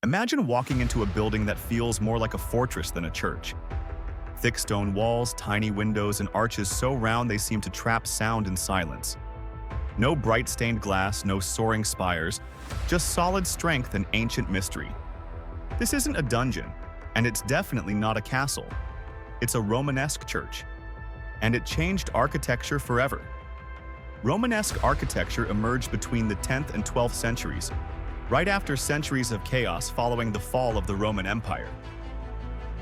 Imagine walking into a building that feels more like a fortress than a church. Thick stone walls, tiny windows, and arches so round they seem to trap sound and silence. No bright stained glass, no soaring spires, just solid strength and ancient mystery. This isn't a dungeon, and it's definitely not a castle. It's a Romanesque church, and it changed architecture forever. Romanesque architecture emerged between the 10th and 12th centuries, right after centuries of chaos following the fall of the Roman Empire.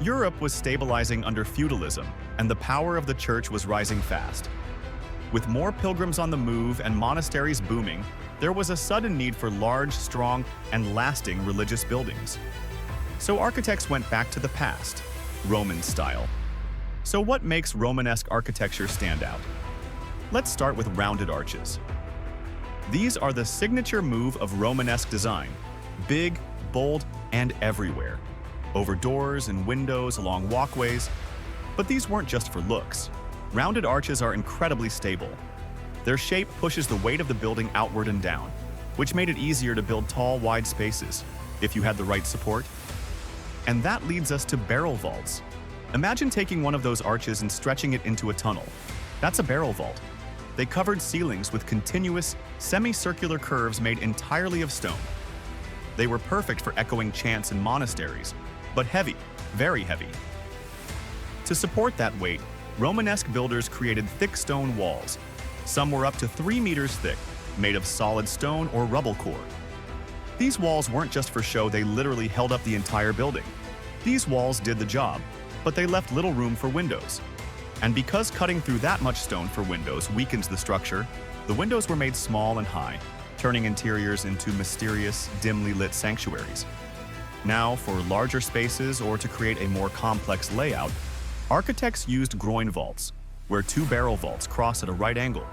Europe was stabilizing under feudalism, and the power of the church was rising fast. With more pilgrims on the move and monasteries booming, there was a sudden need for large, strong, and lasting religious buildings. So architects went back to the past, Roman style. So what makes Romanesque architecture stand out? Let's start with rounded arches. These are the signature move of Romanesque design, big, bold, and everywhere. Over doors and windows, along walkways. But these weren't just for looks. Rounded arches are incredibly stable. Their shape pushes the weight of the building outward and down, which made it easier to build tall, wide spaces, if you had the right support. And that leads us to barrel vaults. Imagine taking one of those arches and stretching it into a tunnel. That's a barrel vault. They covered ceilings with continuous, semicircular curves made entirely of stone. They were perfect for echoing chants in monasteries, but heavy, very heavy. To support that weight, Romanesque builders created thick stone walls. Some were up to 3 meters thick, made of solid stone or rubble core. These walls weren't just for show, they literally held up the entire building. These walls did the job, but they left little room for windows. And because cutting through that much stone for windows weakens the structure, the windows were made small and high, turning interiors into mysterious, dimly lit sanctuaries. Now, for larger spaces or to create a more complex layout, architects used groin vaults, where 2 barrel vaults cross at a right angle.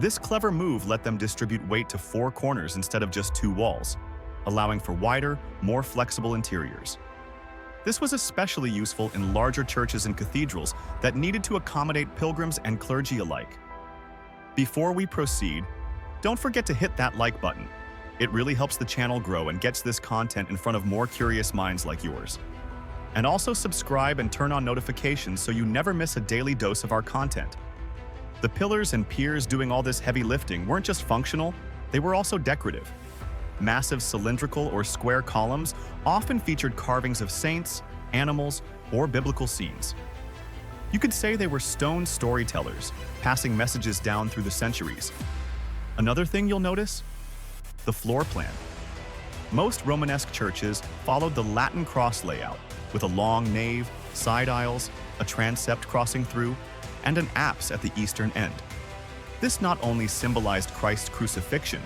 This clever move let them distribute weight to 4 corners instead of just 2 walls, allowing for wider, more flexible interiors. This was especially useful in larger churches and cathedrals that needed to accommodate pilgrims and clergy alike. Before we proceed, don't forget to hit that like button. It really helps the channel grow and gets this content in front of more curious minds like yours. And also subscribe and turn on notifications so you never miss a daily dose of our content. The pillars and piers doing all this heavy lifting weren't just functional, they were also decorative. Massive cylindrical or square columns often featured carvings of saints, animals, or biblical scenes. You could say they were stone storytellers, passing messages down through the centuries. Another thing you'll notice? The floor plan. Most Romanesque churches followed the Latin cross layout, with a long nave, side aisles, a transept crossing through, and an apse at the eastern end. This not only symbolized Christ's crucifixion,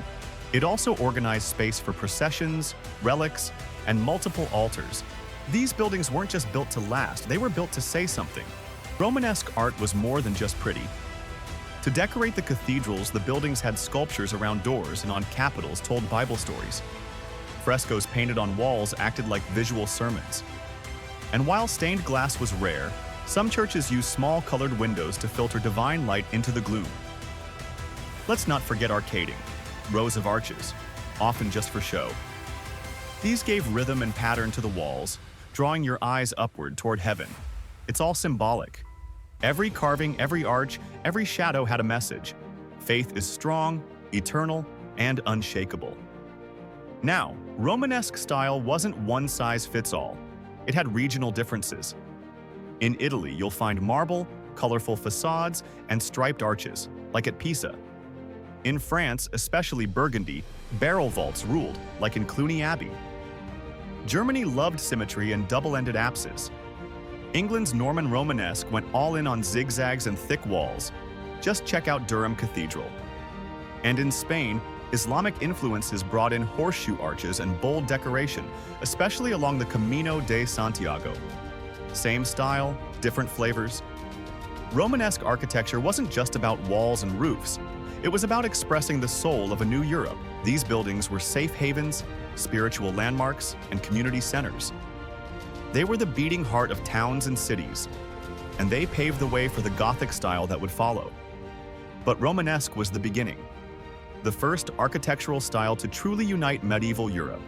it also organized space for processions, relics, and multiple altars. These buildings weren't just built to last, they were built to say something. Romanesque art was more than just pretty. To decorate the cathedrals, the buildings had sculptures around doors and on capitals told Bible stories. Frescoes painted on walls acted like visual sermons. And while stained glass was rare, some churches used small colored windows to filter divine light into the gloom. Let's not forget arcading. Rows of arches, often just for show. These gave rhythm and pattern to the walls, drawing your eyes upward toward heaven. It's all symbolic. Every carving, every arch, every shadow had a message. Faith is strong, eternal, and unshakable. Now, Romanesque style wasn't one size fits all. It had regional differences. In Italy, you'll find marble, colorful facades, and striped arches, like at Pisa. In France, especially Burgundy, barrel vaults ruled, like in Cluny Abbey. Germany loved symmetry and double-ended apses. England's Norman Romanesque went all in on zigzags and thick walls. Just check out Durham Cathedral. And in Spain, Islamic influences brought in horseshoe arches and bold decoration, especially along the Camino de Santiago. Same style, different flavors. Romanesque architecture wasn't just about walls and roofs. It was about expressing the soul of a new Europe. These buildings were safe havens, spiritual landmarks, and community centers. They were the beating heart of towns and cities, and they paved the way for the Gothic style that would follow. But Romanesque was the beginning, the first architectural style to truly unite medieval Europe.